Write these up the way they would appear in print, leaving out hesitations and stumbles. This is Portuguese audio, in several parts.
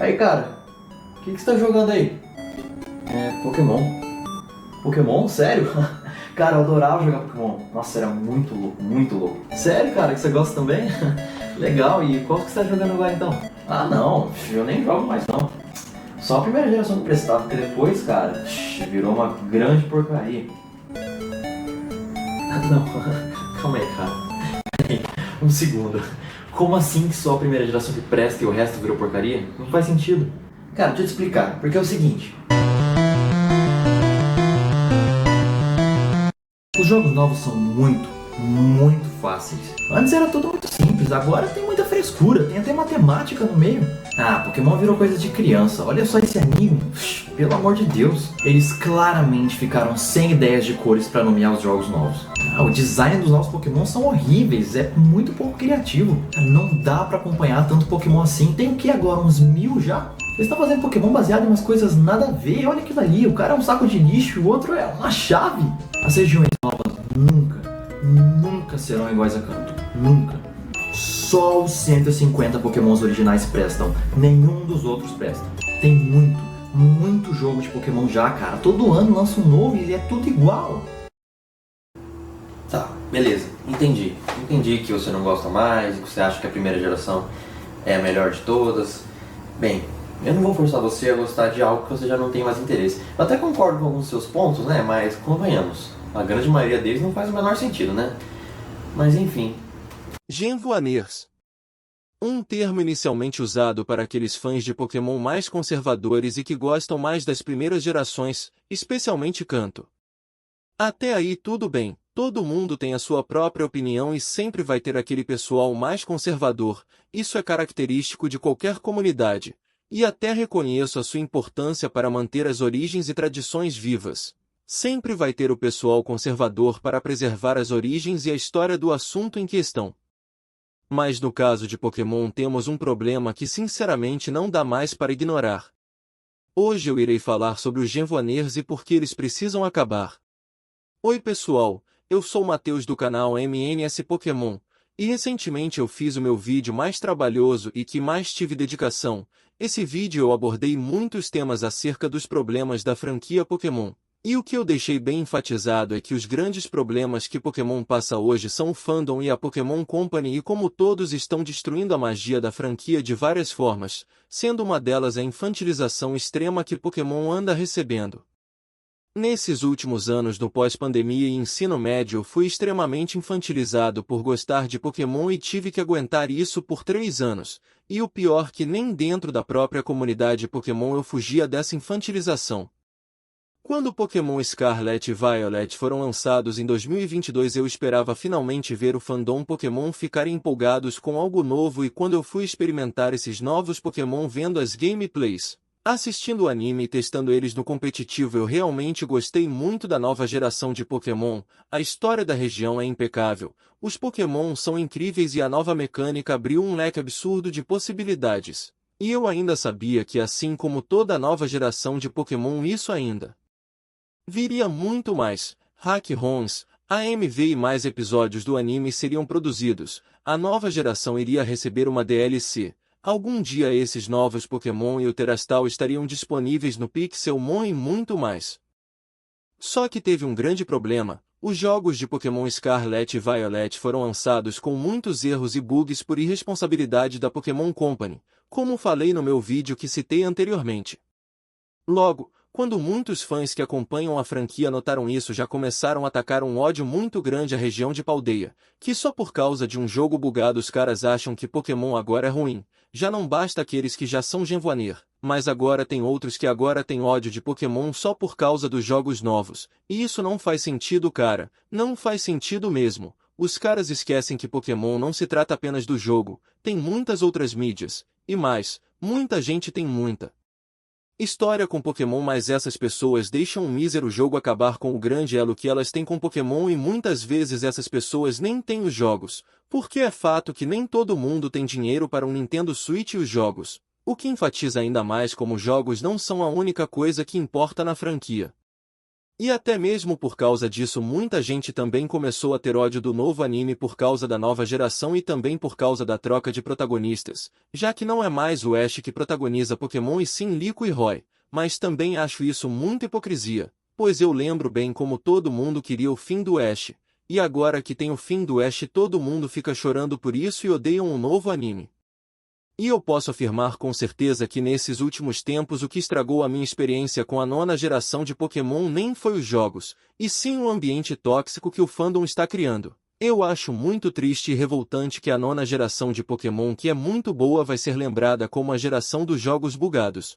Aí, cara, o que você tá jogando aí? É, Pokémon. Pokémon? Sério? Cara, eu adorava jogar Pokémon. Nossa, era muito louco, muito louco. Sério, cara, que você gosta também? Legal, e qual que você tá jogando agora então? Ah, não, eu nem jogo mais não. Só a primeira geração que prestava, porque depois, cara, virou uma grande porcaria. Ah, não, calma aí, cara. Um segundo. Como assim que só a primeira geração que presta e o resto virou porcaria? Não faz sentido. Cara, deixa eu te explicar, porque é o seguinte. Os jogos novos são muito fáceis. Antes era tudo muito simples, agora tem muita frescura, tem até matemática no meio. Ah, Pokémon virou coisa de criança, olha só esse anime. Pelo amor de Deus. Eles claramente ficaram sem ideias de cores para nomear os jogos novos. Ah, o design dos novos Pokémon são horríveis, é muito pouco criativo. Não dá para acompanhar tanto Pokémon assim, tem o que agora, uns 1000 já? Eles estão fazendo Pokémon baseado em umas coisas nada a ver, olha aquilo ali, o cara é um saco de lixo, o outro é uma chave. As regiões novas nunca serão iguais a Kanto. Nunca. Só os 150 Pokémons originais prestam. Nenhum dos outros presta. Tem muito jogo de Pokémon já, cara. Todo ano lança um novo e é tudo igual. Tá, beleza. Entendi. Entendi que você não gosta mais, que você acha que a primeira geração é a melhor de todas. Bem, eu não vou forçar você a gostar de algo que você já não tem mais interesse. Eu até concordo com alguns dos seus pontos, né? Mas convenhamos. A grande maioria deles não faz o menor sentido, né? Mas enfim. Genvoaners. Um termo inicialmente usado para aqueles fãs de Pokémon mais conservadores e que gostam mais das primeiras gerações, especialmente Kanto. Até aí tudo bem, todo mundo tem a sua própria opinião e sempre vai ter aquele pessoal mais conservador, isso é característico de qualquer comunidade, e até reconheço a sua importância para manter as origens e tradições vivas. Sempre vai ter o pessoal conservador para preservar as origens e a história do assunto em questão. Mas no caso de Pokémon temos um problema que sinceramente não dá mais para ignorar. Hoje eu irei falar sobre os Genvoaners e por que eles precisam acabar. Oi pessoal, eu sou o Matheus do canal MNS Pokémon, e recentemente eu fiz o meu vídeo mais trabalhoso e que mais tive dedicação. Esse vídeo eu abordei muitos temas acerca dos problemas da franquia Pokémon. E o que eu deixei bem enfatizado é que os grandes problemas que Pokémon passa hoje são o fandom e a Pokémon Company e como todos estão destruindo a magia da franquia de várias formas, sendo uma delas a infantilização extrema que Pokémon anda recebendo. Nesses últimos anos do pós-pandemia e ensino médio fui extremamente infantilizado por gostar de Pokémon e tive que aguentar isso por 3 anos, e o pior que nem dentro da própria comunidade Pokémon eu fugia dessa infantilização. Quando Pokémon Scarlet e Violet foram lançados em 2022 eu esperava finalmente ver o fandom Pokémon ficar empolgados com algo novo e quando eu fui experimentar esses novos Pokémon vendo as gameplays, assistindo o anime e testando eles no competitivo eu realmente gostei muito da nova geração de Pokémon, a história da região é impecável, os Pokémon são incríveis e a nova mecânica abriu um leque absurdo de possibilidades. E eu ainda sabia que assim como toda a nova geração de Pokémon isso ainda viria muito mais, hack-ROMs, AMV e mais episódios do anime seriam produzidos, a nova geração iria receber uma DLC, algum dia esses novos Pokémon e o Terastal estariam disponíveis no Pixelmon e muito mais. Só que teve um grande problema, os jogos de Pokémon Scarlet e Violet foram lançados com muitos erros e bugs por irresponsabilidade da Pokémon Company, como falei no meu vídeo que citei anteriormente. Logo, quando muitos fãs que acompanham a franquia notaram isso já começaram a atacar um ódio muito grande à região de Paldeia, que só por causa de um jogo bugado os caras acham que Pokémon agora é ruim, já não basta aqueles que já são Genvoaner, mas agora tem outros que agora têm ódio de Pokémon só por causa dos jogos novos, e isso não faz sentido cara, não faz sentido mesmo, os caras esquecem que Pokémon não se trata apenas do jogo, tem muitas outras mídias, e mais, muita gente tem muita história com Pokémon mas essas pessoas deixam um mísero jogo acabar com o grande elo que elas têm com Pokémon e muitas vezes essas pessoas nem têm os jogos, porque é fato que nem todo mundo tem dinheiro para um Nintendo Switch e os jogos, o que enfatiza ainda mais como jogos não são a única coisa que importa na franquia. E até mesmo por causa disso muita gente também começou a ter ódio do novo anime por causa da nova geração e também por causa da troca de protagonistas, já que não é mais o Ash que protagoniza Pokémon e sim Liko e Roy, mas também acho isso muita hipocrisia, pois eu lembro bem como todo mundo queria o fim do Ash, e agora que tem o fim do Ash todo mundo fica chorando por isso e odeiam um novo anime. E eu posso afirmar com certeza que nesses últimos tempos o que estragou a minha experiência com a nona geração de Pokémon nem foi os jogos, e sim o ambiente tóxico que o fandom está criando. Eu acho muito triste e revoltante que a nona geração de Pokémon, que é muito boa, vai ser lembrada como a geração dos jogos bugados.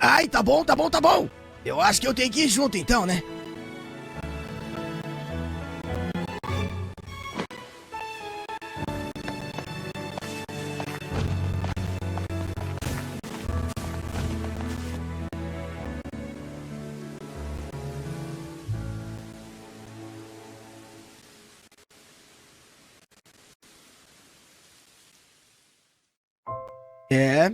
Ai, tá bom, tá bom, tá bom. Eu acho que eu tenho que ir junto então, né? É.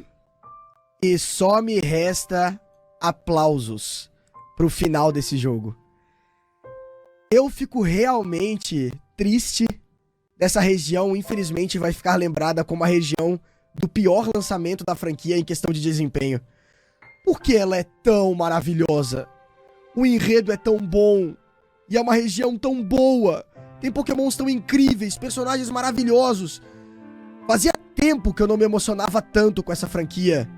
E só me resta aplausos pro final desse jogo. Eu fico realmente triste. Essa região, infelizmente, vai ficar lembrada como a região do pior lançamento da franquia em questão de desempenho. Porque ela é tão maravilhosa. O enredo é tão bom. E é uma região tão boa. Tem pokémons tão incríveis, personagens maravilhosos. Fazia tempo que eu não me emocionava tanto com essa franquia.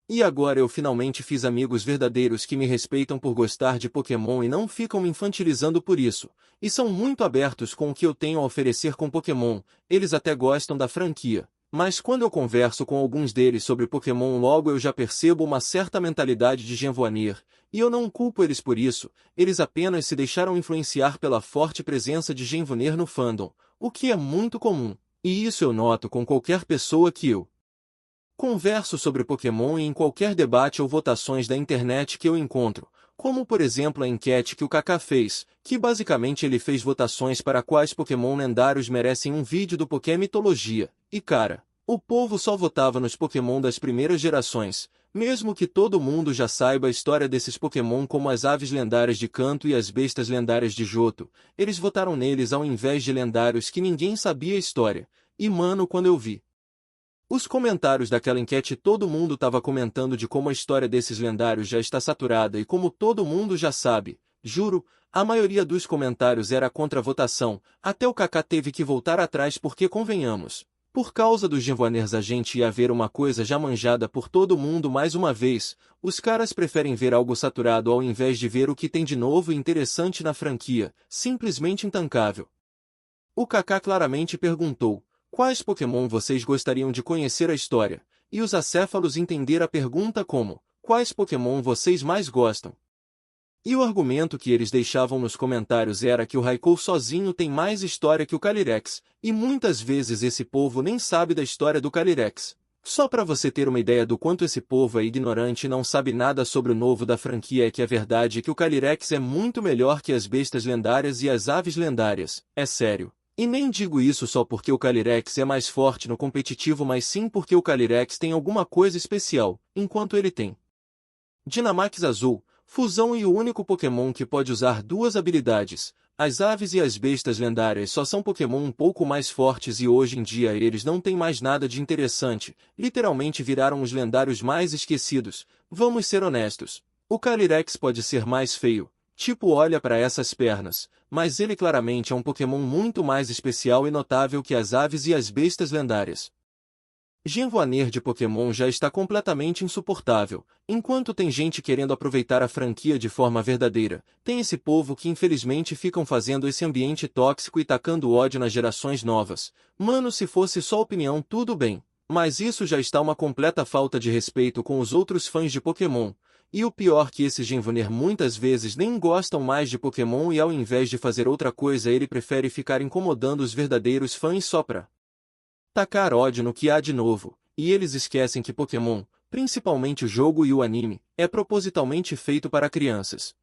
E agora eu finalmente fiz amigos verdadeiros que me respeitam por gostar de Pokémon e não ficam me infantilizando por isso, e são muito abertos com o que eu tenho a oferecer com Pokémon. Eles até gostam da franquia, mas quando eu converso com alguns deles sobre Pokémon logo eu já percebo uma certa mentalidade de Genvoanir, e eu não culpo eles por isso, eles apenas se deixaram influenciar pela forte presença de Genvoanir no fandom, o que é muito comum, e isso eu noto com qualquer pessoa que eu converso sobre Pokémon e em qualquer debate ou votações da internet que eu encontro, como por exemplo a enquete que o Kaká fez, que basicamente ele fez votações para quais Pokémon lendários merecem um vídeo do Poké Mitologia, e cara, o povo só votava nos Pokémon das primeiras gerações, mesmo que todo mundo já saiba a história desses Pokémon como as aves lendárias de Kanto e as bestas lendárias de Johto, eles votaram neles ao invés de lendários que ninguém sabia a história, e mano quando eu vi os comentários daquela enquete todo mundo tava comentando de como a história desses lendários já está saturada e como todo mundo já sabe, juro, a maioria dos comentários era contra a votação, até o Kaká teve que voltar atrás porque convenhamos. Por causa dos Genvoaners a gente ia ver uma coisa já manjada por todo mundo mais uma vez, os caras preferem ver algo saturado ao invés de ver o que tem de novo e interessante na franquia, simplesmente intancável. O Kaká claramente perguntou: quais Pokémon vocês gostariam de conhecer a história? E os acéfalos entenderam a pergunta como: quais Pokémon vocês mais gostam? E o argumento que eles deixavam nos comentários era que o Raikou sozinho tem mais história que o Calyrex, e muitas vezes esse povo nem sabe da história do Calyrex. Só pra você ter uma ideia do quanto esse povo é ignorante e não sabe nada sobre o novo da franquia é que a verdade é que o Calyrex é muito melhor que as bestas lendárias e as aves lendárias, é sério. E nem digo isso só porque o Calyrex é mais forte no competitivo, mas sim porque o Calyrex tem alguma coisa especial, enquanto ele tem Dynamax Azul, Fusão e o único Pokémon que pode usar duas habilidades. As aves e as bestas lendárias só são Pokémon um pouco mais fortes e hoje em dia eles não têm mais nada de interessante, literalmente viraram os lendários mais esquecidos. Vamos ser honestos. O Calyrex pode ser mais feio, tipo olha para essas pernas, mas ele claramente é um Pokémon muito mais especial e notável que as aves e as bestas lendárias. Genvoanir de Pokémon já está completamente insuportável, enquanto tem gente querendo aproveitar a franquia de forma verdadeira, tem esse povo que infelizmente ficam fazendo esse ambiente tóxico e tacando ódio nas gerações novas. Mano, se fosse só opinião tudo bem, mas isso já está uma completa falta de respeito com os outros fãs de Pokémon. E o pior que esse Genvoanir muitas vezes nem gostam mais de Pokémon e ao invés de fazer outra coisa ele prefere ficar incomodando os verdadeiros fãs só pra tacar ódio no que há de novo, e eles esquecem que Pokémon, principalmente o jogo e o anime, é propositalmente feito para crianças.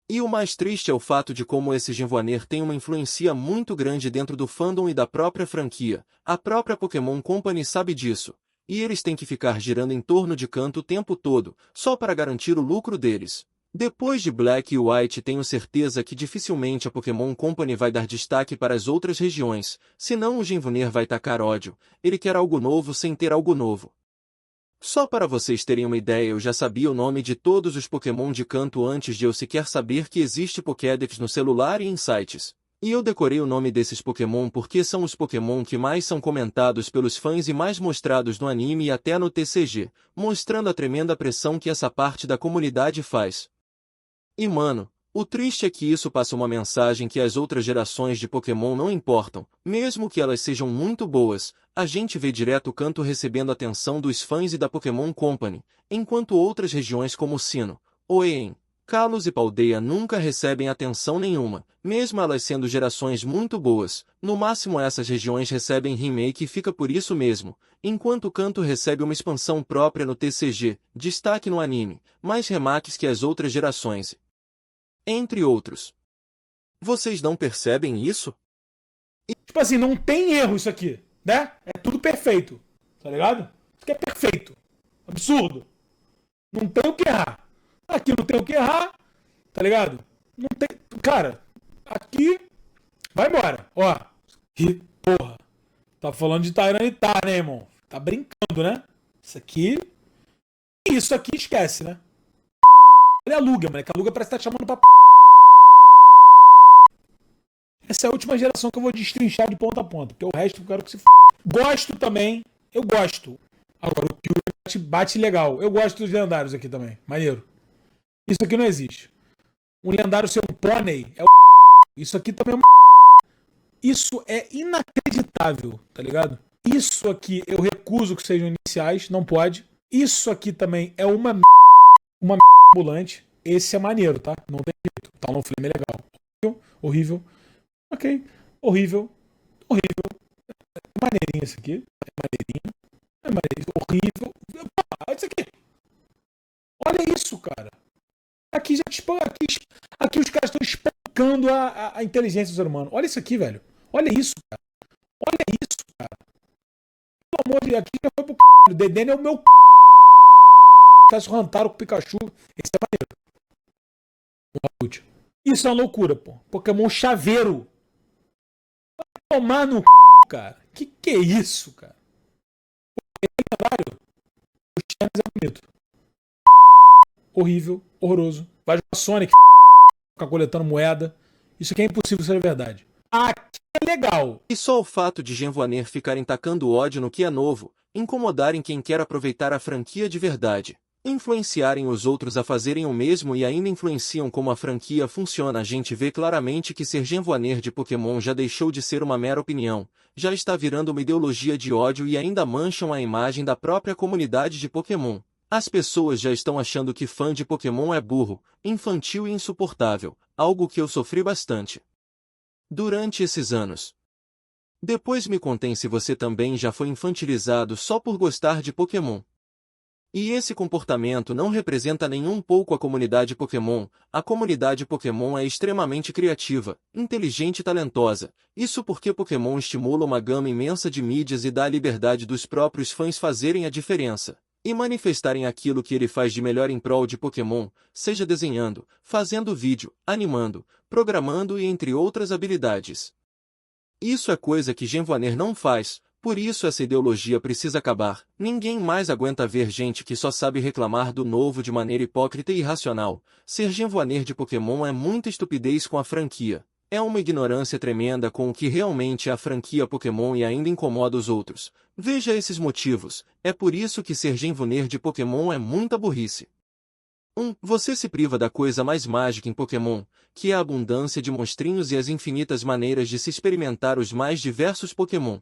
E o mais triste é o fato de como esse Genvoanir tem uma influência muito grande dentro do fandom e da própria franquia, a própria Pokémon Company sabe disso, e eles têm que ficar girando em torno de Kanto o tempo todo, só para garantir o lucro deles. Depois de Black e White, tenho certeza que dificilmente a Pokémon Company vai dar destaque para as outras regiões, senão o Genvuner vai tacar ódio. Ele quer algo novo sem ter algo novo. Só para vocês terem uma ideia, eu já sabia o nome de todos os Pokémon de Kanto antes de eu sequer saber que existe Pokédex no celular e em sites. E eu decorei o nome desses Pokémon porque são os Pokémon que mais são comentados pelos fãs e mais mostrados no anime e até no TCG, mostrando a tremenda pressão que essa parte da comunidade faz. E mano, o triste é que isso passa uma mensagem que as outras gerações de Pokémon não importam, mesmo que elas sejam muito boas. A gente vê direto Kanto recebendo atenção dos fãs e da Pokémon Company, enquanto outras regiões como Sinnoh, Hoenn, Kalos e Paldea nunca recebem atenção nenhuma, mesmo elas sendo gerações muito boas. No máximo essas regiões recebem remake e fica por isso mesmo, enquanto Kanto recebe uma expansão própria no TCG, destaque no anime, mais remakes que as outras gerações. Entre outros. Vocês não percebem isso? Tipo assim, não tem erro isso aqui, né? É tudo perfeito, tá ligado? Isso aqui é perfeito. Absurdo. Não tem o que errar. Aqui não tem o que errar, tá ligado? Não tem... Cara, aqui... Vai embora. Ó, que porra. Tá falando de Tyranitar, né, irmão? Tá brincando, né? Isso aqui esquece, né? Olha a Lugia, moleque. A Lugia parece que tá chamando pra... Essa é a última geração que eu vou destrinchar de ponta a ponta, porque o resto eu quero que se f... Gosto também. Eu gosto. Agora, o Pure bate legal. Eu gosto dos lendários aqui também. Maneiro. Isso aqui não existe. Um lendário ser um pônei é o... Isso aqui também é uma... Isso é inacreditável, tá ligado? Isso aqui eu recuso que sejam iniciais, não pode. Isso aqui também é uma ambulante. Esse é maneiro, tá? Não tem jeito. Tá no flame é legal. Horrível. Ok. Horrível. É maneirinho esse aqui. É maneirinho. Horrível. Olha isso aqui. Olha isso, cara. Aqui os caras estão espancando a inteligência do ser humano. Olha isso aqui, velho. Olha isso, cara. Pelo amor de Deus, aqui já foi pro c... O Dedenne é o meu c... Tá Rantaro com o Pikachu. Esse é maneiro. Isso é uma loucura, pô. Pokémon chaveiro. Vai tomar no c... cara. Que é isso, cara? Esse lendário. O Chanes é bonito. Horrível, horroroso. Vai jogar Sonic, ficar coletando moeda. Isso aqui é impossível ser verdade. Aqui é legal. E só o fato de Genvuner ficarem tacando ódio no que é novo, incomodarem quem quer aproveitar a franquia de verdade, influenciarem os outros a fazerem o mesmo e ainda influenciam como a franquia funciona. A gente vê claramente que ser Genvuner de Pokémon já deixou de ser uma mera opinião, já está virando uma ideologia de ódio e ainda mancham a imagem da própria comunidade de Pokémon. As pessoas já estão achando que fã de Pokémon é burro, infantil e insuportável, algo que eu sofri bastante durante esses anos. Depois me contem se você também já foi infantilizado só por gostar de Pokémon. E esse comportamento não representa nem um pouco a comunidade Pokémon. A comunidade Pokémon é extremamente criativa, inteligente e talentosa. Isso porque Pokémon estimula uma gama imensa de mídias e dá a liberdade dos próprios fãs fazerem a diferença e manifestarem aquilo que ele faz de melhor em prol de Pokémon, seja desenhando, fazendo vídeo, animando, programando e entre outras habilidades. Isso é coisa que Genvuner não faz, por isso essa ideologia precisa acabar. Ninguém mais aguenta ver gente que só sabe reclamar do novo de maneira hipócrita e irracional. Ser Genvuner de Pokémon é muita estupidez com a franquia. É uma ignorância tremenda com o que realmente é a franquia Pokémon e ainda incomoda os outros. Veja esses motivos. É por isso que ser Genvuner de Pokémon é muita burrice. 1. Você se priva da coisa mais mágica em Pokémon, que é a abundância de monstrinhos e as infinitas maneiras de se experimentar os mais diversos Pokémon.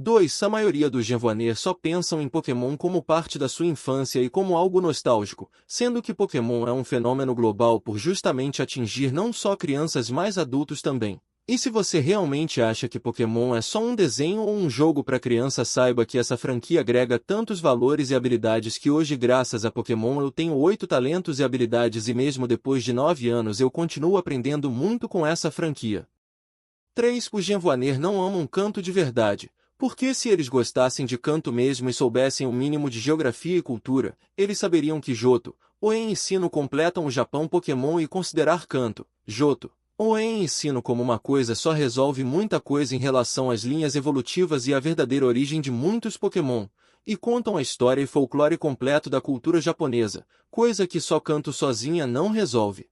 2. A maioria dos Genvuner só pensam em Pokémon como parte da sua infância e como algo nostálgico, sendo que Pokémon é um fenômeno global por justamente atingir não só crianças mas adultos também. E se você realmente acha que Pokémon é só um desenho ou um jogo para criança, saiba que essa franquia agrega tantos valores e habilidades que hoje, graças a Pokémon, eu tenho 8 talentos e habilidades e mesmo depois de 9 anos eu continuo aprendendo muito com essa franquia. 3. Os Genvuner não amam Kanto de verdade. Porque se eles gostassem de Kanto mesmo e soubessem o mínimo de geografia e cultura, eles saberiam que Johto, ou em ensino completam o Japão Pokémon e considerar Kanto, Johto, ou em ensino como uma coisa só resolve muita coisa em relação às linhas evolutivas e à verdadeira origem de muitos Pokémon, e contam a história e folclore completo da cultura japonesa, coisa que só Kanto sozinha não resolve.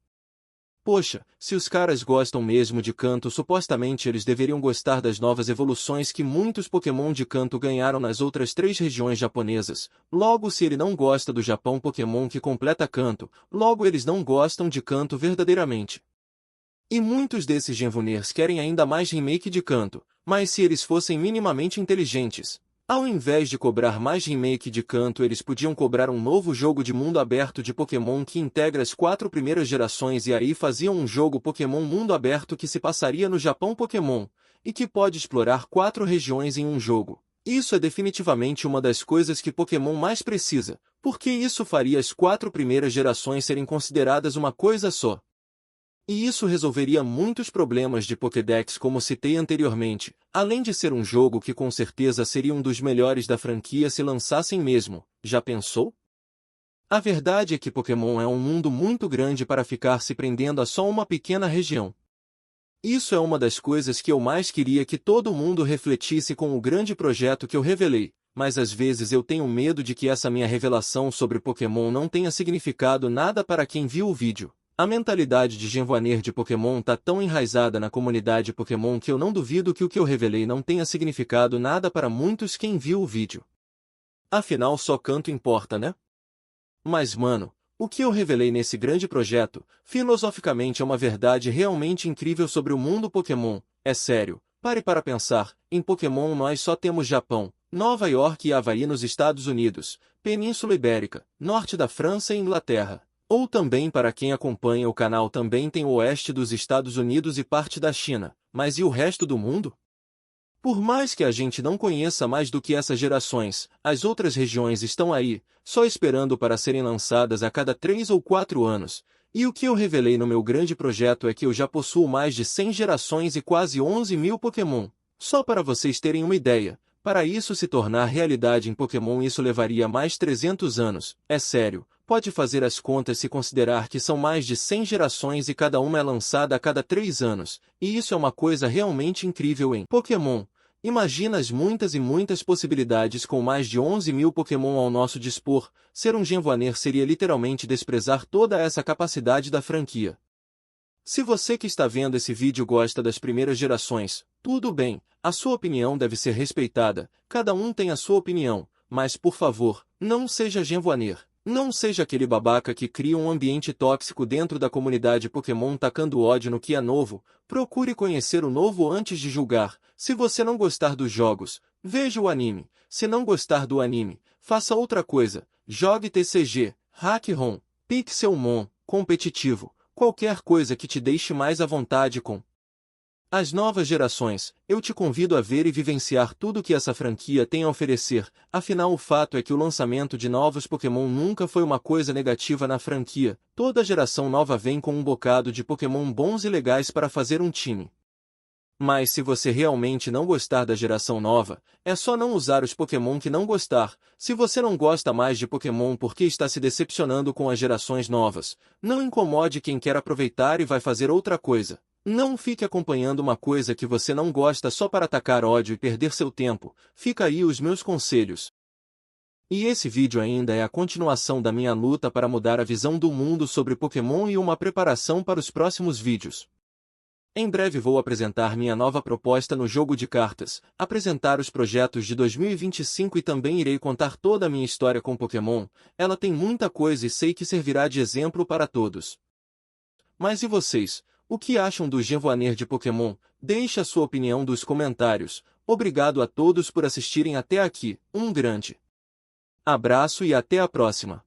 Poxa, se os caras gostam mesmo de Kanto, supostamente eles deveriam gostar das novas evoluções que muitos Pokémon de Kanto ganharam nas outras 3 regiões japonesas. Logo, se ele não gosta do Japão Pokémon que completa Kanto, logo eles não gostam de Kanto verdadeiramente. E muitos desses Genvuners querem ainda mais remake de Kanto, mas se eles fossem minimamente inteligentes, ao invés de cobrar mais remake de Kanto, eles podiam cobrar um novo jogo de mundo aberto de Pokémon que integra as 4 primeiras gerações e aí faziam um jogo Pokémon mundo aberto que se passaria no Japão Pokémon, e que pode explorar 4 regiões em um jogo. Isso é definitivamente uma das coisas que Pokémon mais precisa, porque isso faria as 4 primeiras gerações serem consideradas uma coisa só. E isso resolveria muitos problemas de Pokédex como citei anteriormente, além de ser um jogo que com certeza seria um dos melhores da franquia se lançassem mesmo. Já pensou? A verdade é que Pokémon é um mundo muito grande para ficar se prendendo a só uma pequena região. Isso é uma das coisas que eu mais queria que todo mundo refletisse com o grande projeto que eu revelei, mas às vezes eu tenho medo de que essa minha revelação sobre Pokémon não tenha significado nada para quem viu o vídeo. A mentalidade de Genvoaner de Pokémon tá tão enraizada na comunidade Pokémon que eu não duvido que o que eu revelei não tenha significado nada para muitos quem viu o vídeo. Afinal, só Kanto importa, né? Mas mano, o que eu revelei nesse grande projeto, filosoficamente é uma verdade realmente incrível sobre o mundo Pokémon. É sério, pare para pensar, em Pokémon nós só temos Japão, Nova York e Havaí nos Estados Unidos, Península Ibérica, norte da França e Inglaterra. Ou também para quem acompanha o canal também tem o oeste dos Estados Unidos e parte da China, mas e o resto do mundo? Por mais que a gente não conheça mais do que essas gerações, as outras regiões estão aí, só esperando para serem lançadas a cada 3 ou 4 anos, e o que eu revelei no meu grande projeto é que eu já possuo mais de 100 gerações e quase 11 mil Pokémon. Só para vocês terem uma ideia, para isso se tornar realidade em Pokémon isso levaria mais 300 anos, é sério. Pode fazer as contas se considerar que são mais de 100 gerações e cada uma é lançada a cada 3 anos, e isso é uma coisa realmente incrível em Pokémon. Imagina as muitas e muitas possibilidades com mais de 11 mil Pokémon ao nosso dispor, ser um Genvoaner seria literalmente desprezar toda essa capacidade da franquia. Se você que está vendo esse vídeo gosta das primeiras gerações, tudo bem, a sua opinião deve ser respeitada, cada um tem a sua opinião, mas por favor, não seja Genvoaner. Não seja aquele babaca que cria um ambiente tóxico dentro da comunidade Pokémon tacando ódio no que é novo. Procure conhecer o novo antes de julgar. Se você não gostar dos jogos, veja o anime. Se não gostar do anime, faça outra coisa. Jogue TCG, Hack-ROM, Pixelmon, competitivo, qualquer coisa que te deixe mais à vontade com as novas gerações. Eu te convido a ver e vivenciar tudo que essa franquia tem a oferecer, afinal o fato é que o lançamento de novos Pokémon nunca foi uma coisa negativa na franquia, toda geração nova vem com um bocado de Pokémon bons e legais para fazer um time. Mas se você realmente não gostar da geração nova, é só não usar os Pokémon que não gostar. Se você não gosta mais de Pokémon porque está se decepcionando com as gerações novas, não incomode quem quer aproveitar e vai fazer outra coisa. Não fique acompanhando uma coisa que você não gosta só para atacar ódio e perder seu tempo. Fica aí os meus conselhos. E esse vídeo ainda é a continuação da minha luta para mudar a visão do mundo sobre Pokémon e uma preparação para os próximos vídeos. Em breve vou apresentar minha nova proposta no jogo de cartas, apresentar os projetos de 2025 e também irei contar toda a minha história com Pokémon. Ela tem muita coisa e sei que servirá de exemplo para todos. Mas e vocês? O que acham do Genvoaner de Pokémon? Deixe a sua opinião nos comentários. Obrigado a todos por assistirem até aqui. Um grande abraço e até a próxima.